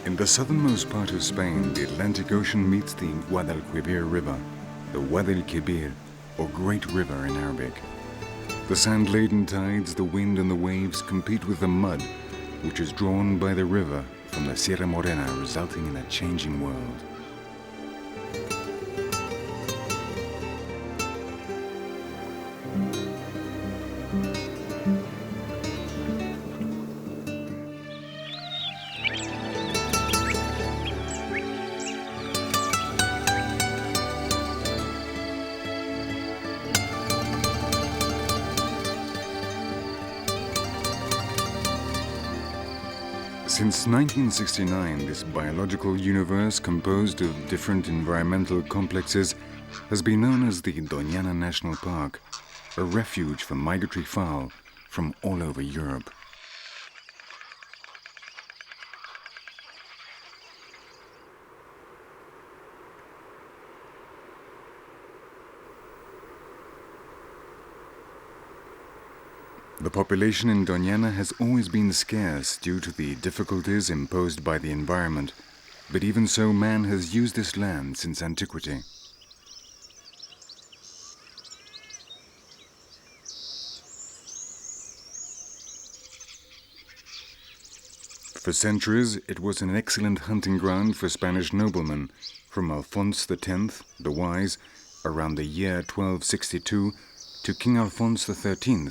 In the southernmost part of Spain, the Atlantic Ocean meets the Guadalquivir River, the Guadalquivir, or Great River in Arabic. The sand-laden tides, the wind and the waves compete with the mud, which is drawn by the river from the Sierra Morena, resulting in a changing world. Since 1969, this biological universe composed of different environmental complexes has been known as the Doñana National Park, a refuge for migratory fowl from all over Europe. The population in Doñana has always been scarce due to the difficulties imposed by the environment, but even so, man has used this land since antiquity. For centuries, it was an excellent hunting ground for Spanish noblemen, from Alphonse X, the Wise, around the year 1262, to King Alphonse XIII.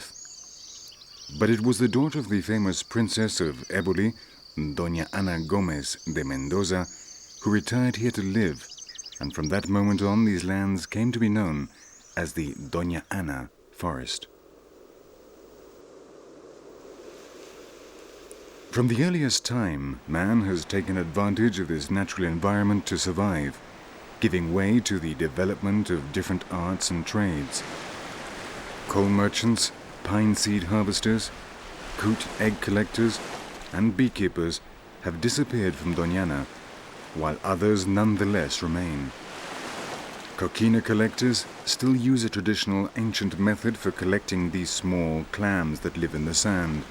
But it was the daughter of the famous Princess of Eboli, Doñana Gomez de Mendoza, who retired here to live, and from that moment on these lands came to be known as the Doñana Forest. From the earliest time, man has taken advantage of this natural environment to survive, giving way to the development of different arts and trades. Coal merchants, pine seed harvesters, coot egg collectors, and beekeepers have disappeared from Doñana, while others nonetheless remain. Coquina collectors still use a traditional ancient method for collecting these small clams that live in the sand.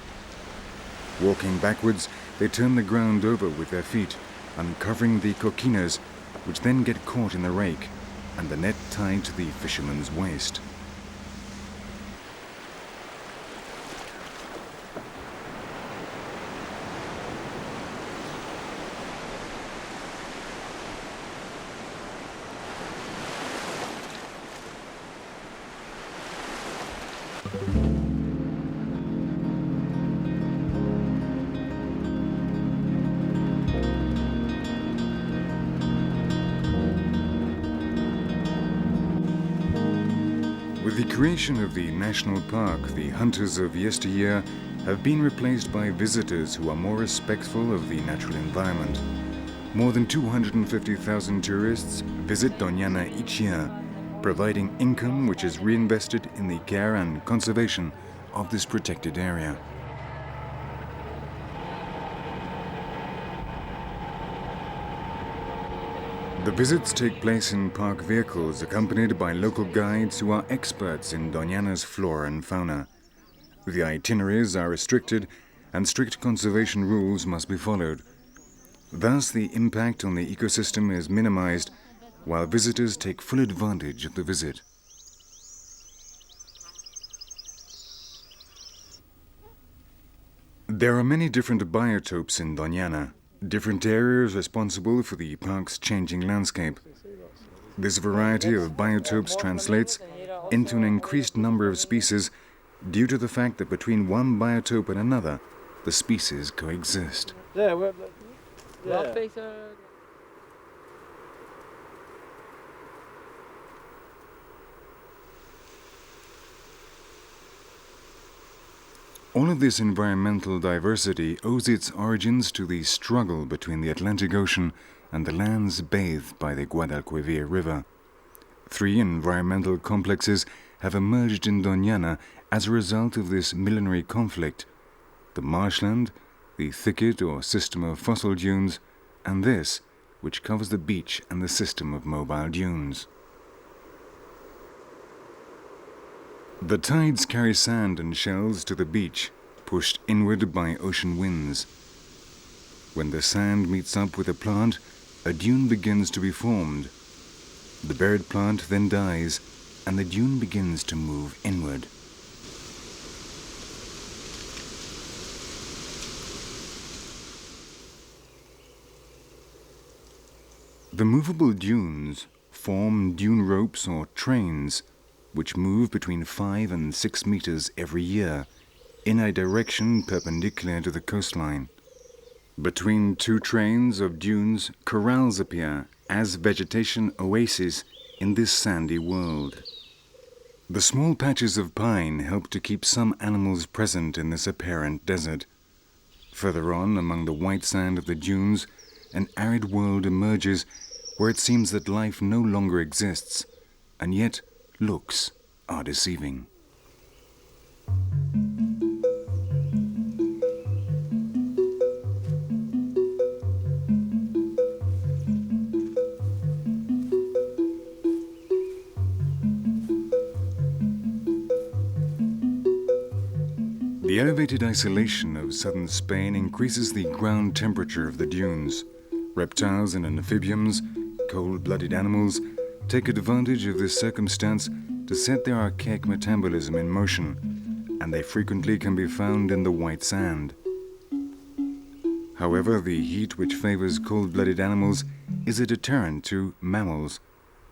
Walking backwards, they turn the ground over with their feet, uncovering the coquinas, which then get caught in the rake, and the net tied to the fisherman's waist. With the creation of the national park, the hunters of yesteryear have been replaced by visitors who are more respectful of the natural environment. More than 250,000 tourists visit Doñana each year, providing income which is reinvested in the care and conservation of this protected area. The visits take place in park vehicles accompanied by local guides who are experts in Doñana's flora and fauna. The itineraries are restricted and strict conservation rules must be followed. Thus, the impact on the ecosystem is minimized while visitors take full advantage of the visit. There are many different biotopes in Doñana, different areas responsible for the park's changing landscape. This variety of biotopes translates into an increased number of species due to the fact that between one biotope and another, the species coexist. All of this environmental diversity owes its origins to the struggle between the Atlantic Ocean and the lands bathed by the Guadalquivir River. 3 environmental complexes have emerged in Doñana as a result of this millenary conflict: the marshland, the thicket or system of fossil dunes, and this, which covers the beach and the system of mobile dunes. The tides carry sand and shells to the beach, pushed inward by ocean winds. When the sand meets up with a plant, a dune begins to be formed. The buried plant then dies, and the dune begins to move inward. The movable dunes form dune ropes or trains, which move between 5 and 6 meters every year, in a direction perpendicular to the coastline. Between 2 trains of dunes, corrals appear as vegetation oases in this sandy world. The small patches of pine help to keep some animals present in this apparent desert. Further on, among the white sand of the dunes, an arid world emerges where it seems that life no longer exists, and yet looks are deceiving. The elevated isolation of southern Spain increases the ground temperature of the dunes. Reptiles and amphibians, cold-blooded animals, take advantage of this circumstance to set their archaic metabolism in motion, and they frequently can be found in the white sand. However, the heat which favors cold-blooded animals is a deterrent to mammals,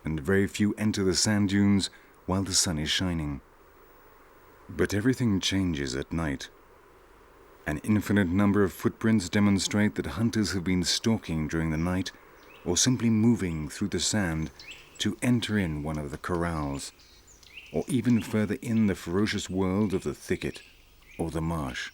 and very few enter the sand dunes while the sun is shining. But everything changes at night. An infinite number of footprints demonstrate that hunters have been stalking during the night or simply moving through the sand to enter in one of the corrals, or even further in the ferocious world of the thicket or the marsh.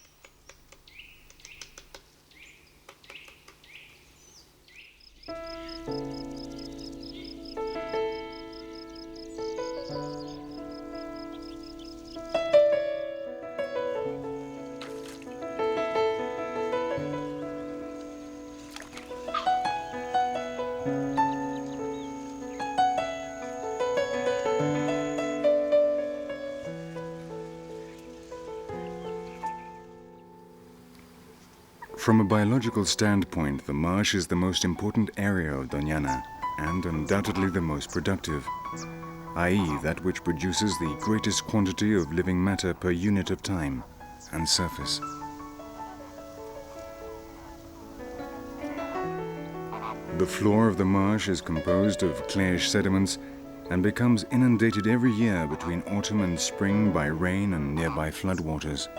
From a biological standpoint, the marsh is the most important area of Doñana, and undoubtedly the most productive, i.e. that which produces the greatest quantity of living matter per unit of time and surface. The floor of the marsh is composed of clayish sediments and becomes inundated every year between autumn and spring by rain and nearby floodwaters.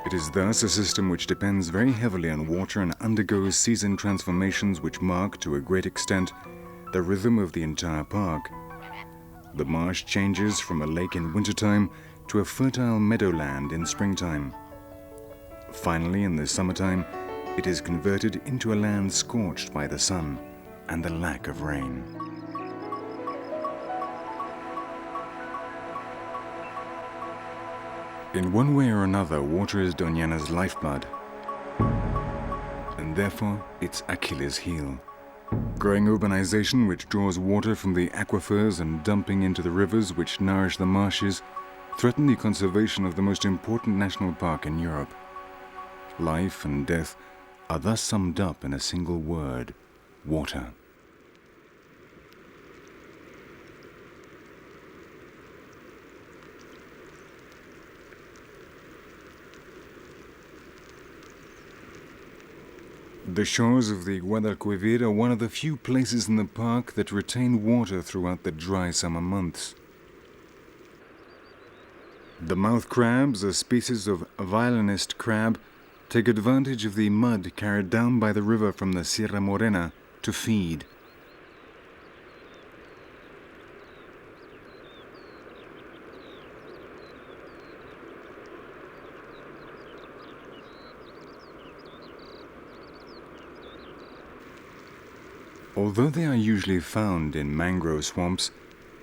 It is thus a system which depends very heavily on water and undergoes season transformations which mark, to a great extent, the rhythm of the entire park. The marsh changes from a lake in wintertime to a fertile meadowland in springtime. Finally, in the summertime, it is converted into a land scorched by the sun and the lack of rain. In one way or another, water is Doñana's lifeblood, and therefore its Achilles heel. Growing urbanization which draws water from the aquifers and dumping into the rivers which nourish the marshes threaten the conservation of the most important national park in Europe. Life and death are thus summed up in a single word: water. The shores of the Guadalquivir are one of the few places in the park that retain water throughout the dry summer months. The mouth crabs, a species of violinist crab, take advantage of the mud carried down by the river from the Sierra Morena to feed. Although they are usually found in mangrove swamps,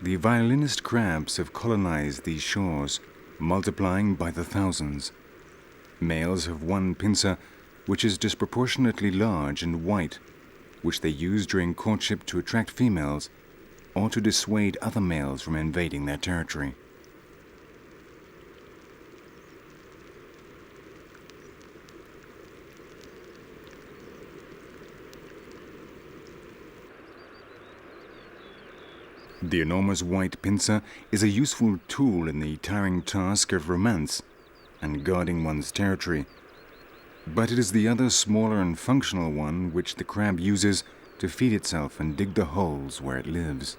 the violinist crabs have colonized these shores, multiplying by the thousands. Males have one pincer, which is disproportionately large and white, which they use during courtship to attract females or to dissuade other males from invading their territory. The enormous white pincer is a useful tool in the tiring task of romance and guarding one's territory, but it is the other smaller and functional one which the crab uses to feed itself and dig the holes where it lives.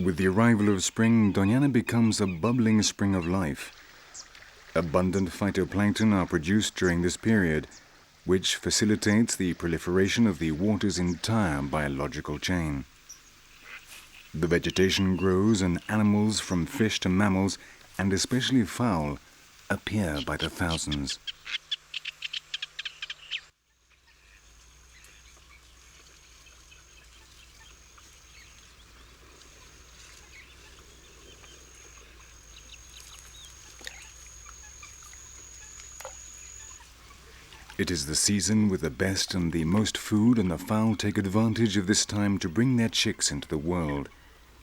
With the arrival of spring, Doñana becomes a bubbling spring of life. Abundant phytoplankton are produced during this period, which facilitates the proliferation of the water's entire biological chain. The vegetation grows and animals from fish to mammals, and especially fowl, appear by the thousands. It is the season with the best and the most food, and the fowl take advantage of this time to bring their chicks into the world,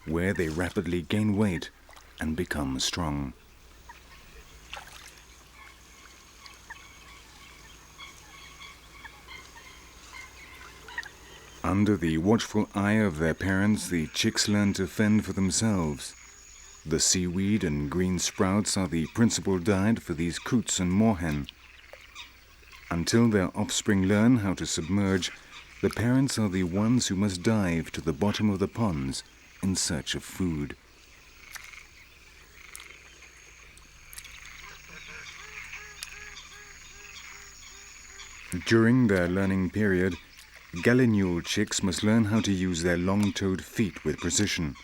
where they rapidly gain weight and become strong. Under the watchful eye of their parents, the chicks learn to fend for themselves. The seaweed and green sprouts are the principal diet for these coots and moorhen. Until their offspring learn how to submerge, the parents are the ones who must dive to the bottom of the ponds in search of food. During their learning period, gallinule chicks must learn how to use their long-toed feet with precision.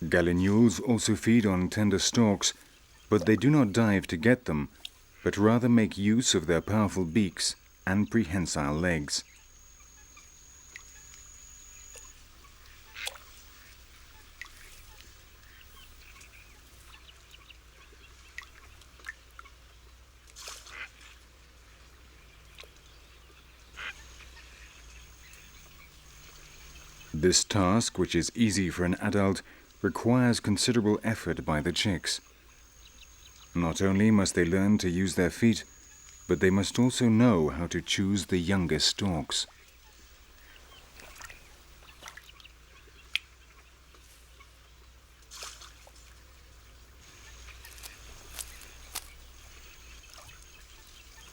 Gallinules also feed on tender stalks, but they do not dive to get them, but rather make use of their powerful beaks and prehensile legs. This task, which is easy for an adult, requires considerable effort by the chicks. Not only must they learn to use their feet, but they must also know how to choose the youngest stalks.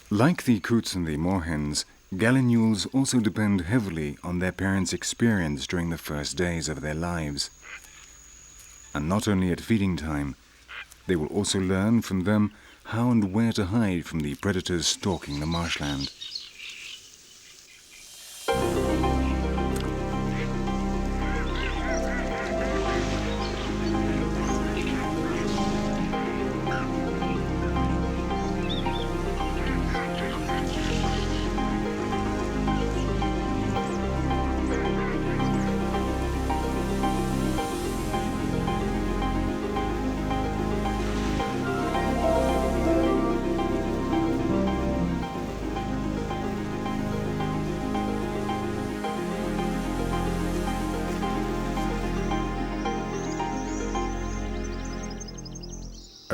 Like the coots and the moorhens, gallinules also depend heavily on their parents' experience during the first days of their lives. And not only at feeding time, they will also learn from them how and where to hide from the predators stalking the marshland.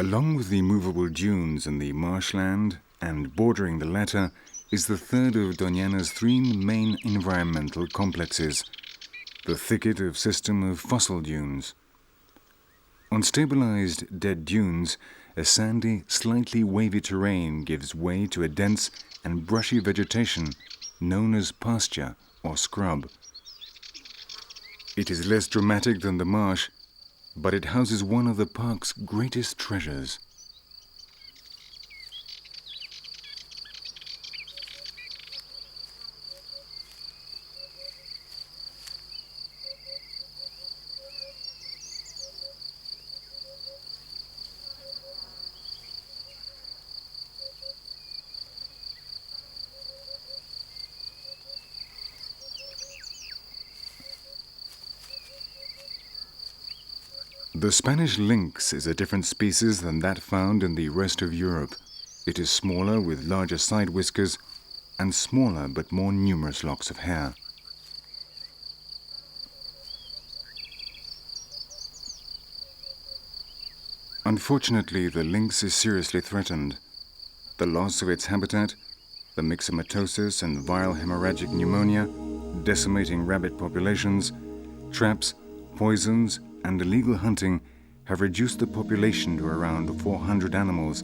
Along with the movable dunes in the marshland and bordering the latter is the third of Doñana's three main environmental complexes, the thicket of system of fossil dunes. On stabilized dead dunes, a sandy, slightly wavy terrain gives way to a dense and brushy vegetation known as pasture or scrub. It is less dramatic than the marsh, but it houses one of the park's greatest treasures. The Spanish lynx is a different species than that found in the rest of Europe. It is smaller with larger side whiskers and smaller but more numerous locks of hair. Unfortunately, the lynx is seriously threatened. The loss of its habitat, the myxomatosis and viral hemorrhagic pneumonia, decimating rabbit populations, traps, poisons, and illegal hunting have reduced the population to around 400 animals,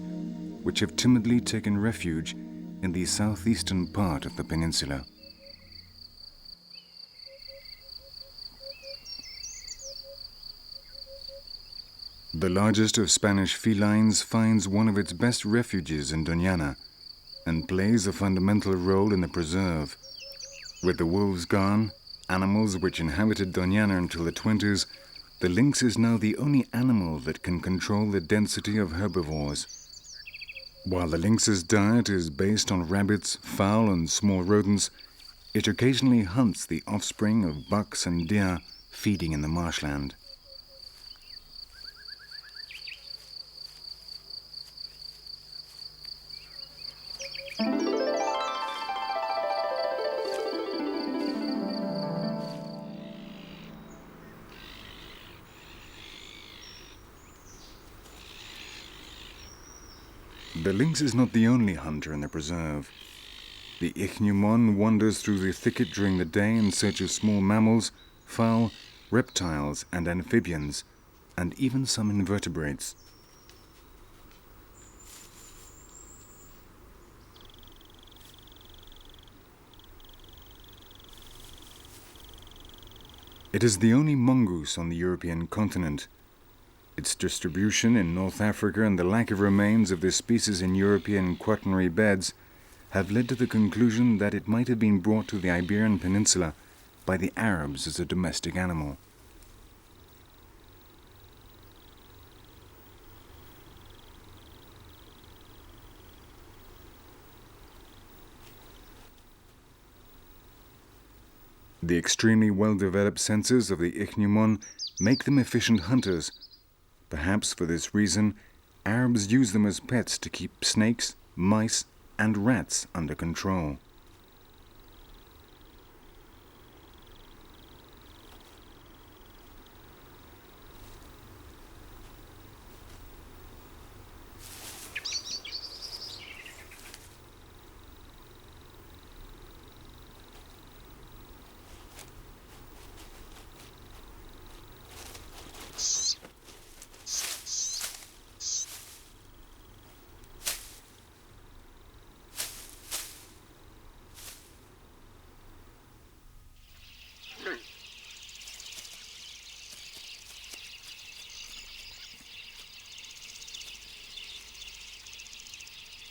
which have timidly taken refuge in the southeastern part of the peninsula. The largest of Spanish felines finds one of its best refuges in Doñana and plays a fundamental role in the preserve. With the wolves gone, animals which inhabited Doñana until the 20s, the lynx is now the only animal that can control the density of herbivores. While the lynx's diet is based on rabbits, fowl, and small rodents, it occasionally hunts the offspring of bucks and deer feeding in the marshland. The lynx is not the only hunter in the preserve. The ichneumon wanders through the thicket during the day in search of small mammals, fowl, reptiles, and amphibians, and even some invertebrates. It is the only mongoose on the European continent. Its distribution in North Africa and the lack of remains of this species in European quaternary beds have led to the conclusion that it might have been brought to the Iberian Peninsula by the Arabs as a domestic animal. The extremely well-developed senses of the ichneumon make them efficient hunters. Perhaps for this reason, Arabs use them as pets to keep snakes, mice, and rats under control.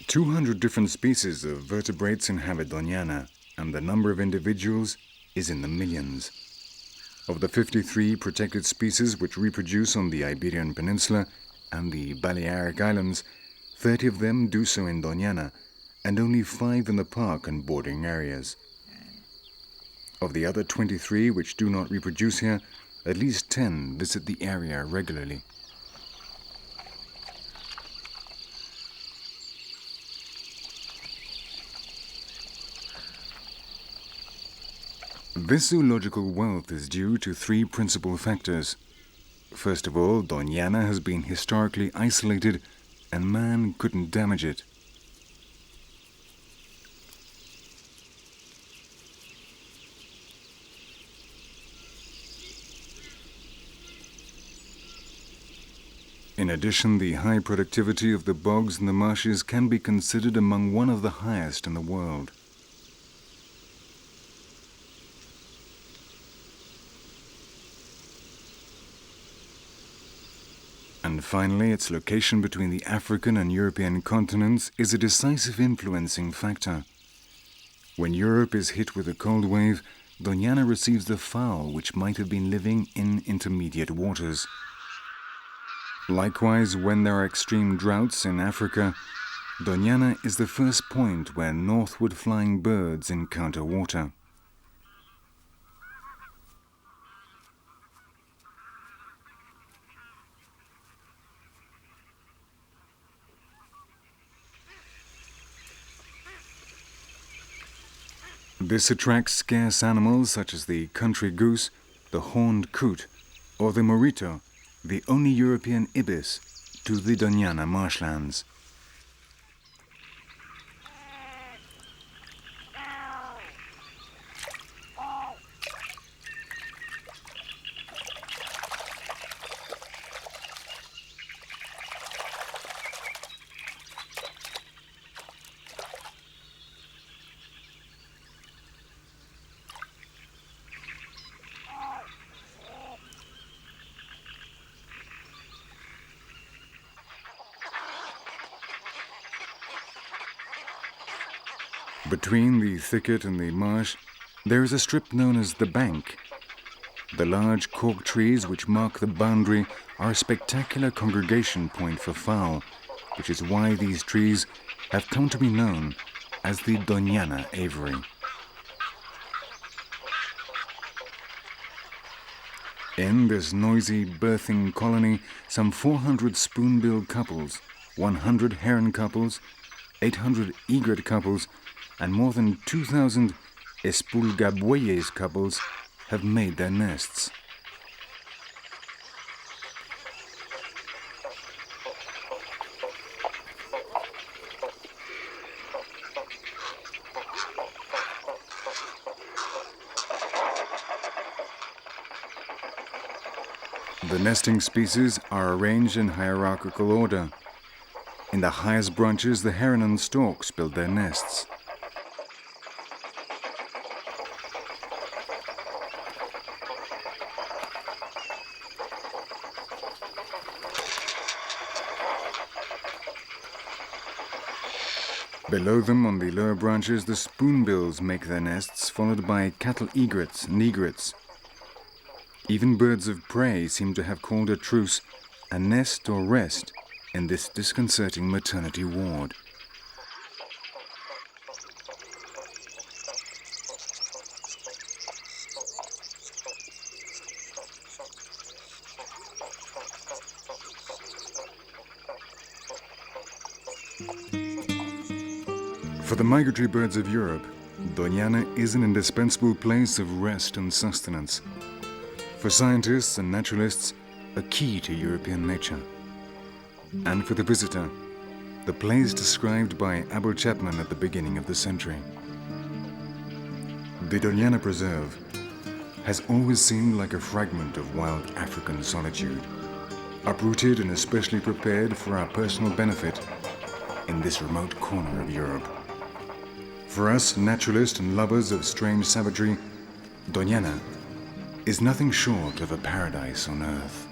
"200 different species of vertebrates inhabit Doñana, and the number of individuals is in the millions. Of the 53 protected species which reproduce on the Iberian Peninsula and the Balearic Islands, 30 of them do so in Doñana, and only 5 in the park and bordering areas. Of the other 23 which do not reproduce here, at least 10 visit the area regularly. This zoological wealth is due to 3 principal factors. First of all, Doñana has been historically isolated and man couldn't damage it. In addition, the high productivity of the bogs and the marshes can be considered among one of the highest in the world. And finally, its location between the African and European continents is a decisive influencing factor. When Europe is hit with a cold wave, Doñana receives the fowl which might have been living in intermediate waters. Likewise, when there are extreme droughts in Africa, Doñana is the first point where northward flying birds encounter water. This attracts scarce animals such as the country goose, the horned coot, or the morito, the only European ibis, to the Doñana marshlands. Between the thicket and the marsh, there is a strip known as the bank. The large cork trees which mark the boundary are a spectacular congregation point for fowl, which is why these trees have come to be known as the Doñana aviary. In this noisy birthing colony, some 400 spoonbill couples, 100 heron couples, 800 egret couples, and more than 2,000 espulgabueyes couples have made their nests. The nesting species are arranged in hierarchical order. In the highest branches, the heron and storks build their nests. Below them, on the lower branches, the spoonbills make their nests, followed by cattle egrets and egrets. Even birds of prey seem to have called a truce, a nest or rest, in this disconcerting maternity ward. For the migratory birds of Europe, Doñana is an indispensable place of rest and sustenance. For scientists and naturalists, a key to European nature. And for the visitor, the place described by Abel Chapman at the beginning of the century. The Doñana Preserve has always seemed like a fragment of wild African solitude, uprooted and especially prepared for our personal benefit in this remote corner of Europe. For us, naturalists and lovers of strange savagery, Doñana is nothing short of a paradise on earth.